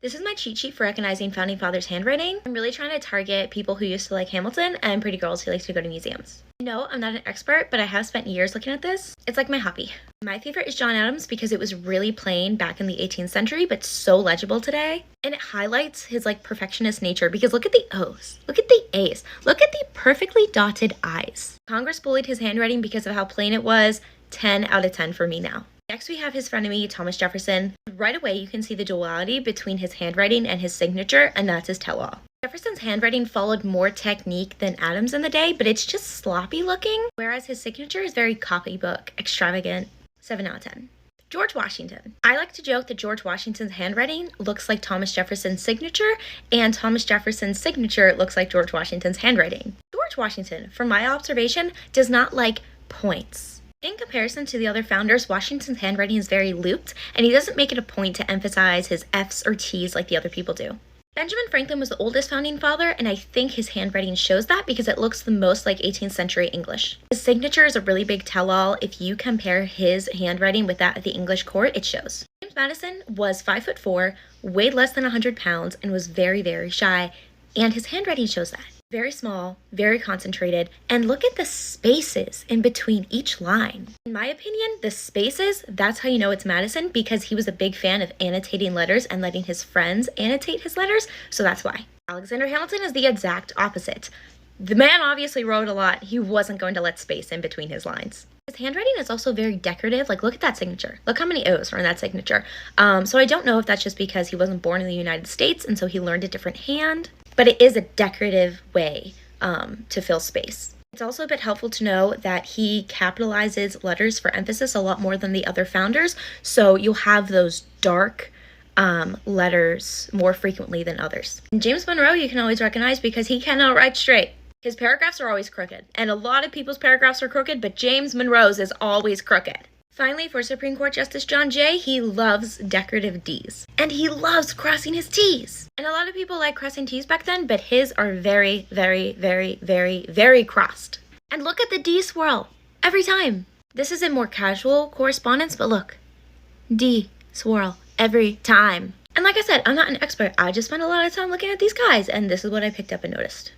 This is my cheat sheet for recognizing Founding Fathers' handwriting. I'm really trying to target people who used to like Hamilton and pretty girls who like to go to museums. No, I'm not an expert, but I have spent years looking at this. It's like my hobby. My favorite is John Adams because it was really plain back in the 18th century, but so legible today. And it highlights his like perfectionist nature because look at the O's, look at the A's, look at the perfectly dotted I's. Congress bullied his handwriting because of how plain it was. 10 out of 10 for me now. Next, we have his frenemy, Thomas Jefferson. Right away, you can see the duality between his handwriting and his signature, and that's his tell-all. Jefferson's handwriting followed more technique than Adams in the day, but it's just sloppy looking, whereas his signature is very copybook, extravagant. 7 out of 10. George Washington. I like to joke that George Washington's handwriting looks like Thomas Jefferson's signature, and Thomas Jefferson's signature looks like George Washington's handwriting. George Washington, from my observation, does not like points. In comparison to the other founders, Washington's handwriting is very looped, and he doesn't make it a point to emphasize his F's or T's like the other people do. Benjamin Franklin was the oldest founding father, and I think his handwriting shows that because it looks the most like 18th century English. His signature is a really big tell-all. If you compare his handwriting with that at the English court, it shows. James Madison was 5'4", weighed less than 100 pounds, and was very, very shy, and his handwriting shows that. Very small, very concentrated, and look at the spaces in between each line. In my opinion, the spaces, that's how you know it's Madison, because he was a big fan of annotating letters and letting his friends annotate his letters, so that's why. Alexander Hamilton is the exact opposite. The man obviously wrote a lot. He wasn't going to let space in between his lines. His handwriting is also very decorative. Like, look at that signature. Look how many O's are in that signature. So I don't know if that's just because he wasn't born in the United States and so he learned a different hand. But it is a decorative way to fill space. It's also a bit helpful to know that he capitalizes letters for emphasis a lot more than the other founders, so you'll have those dark letters more frequently than others. And James Monroe you can always recognize because he cannot write straight. His paragraphs are always crooked, and a lot of people's paragraphs are crooked, but James Monroe's is always crooked. Finally, for Supreme Court Justice John Jay, he loves decorative D's. And he loves crossing his T's. And a lot of people like crossing T's back then, but his are very, very, very, very, very crossed. And look at the D swirl. Every time. This is in more casual correspondence, but look. D swirl. Every time. And like I said, I'm not an expert. I just spent a lot of time looking at these guys, and this is what I picked up and noticed.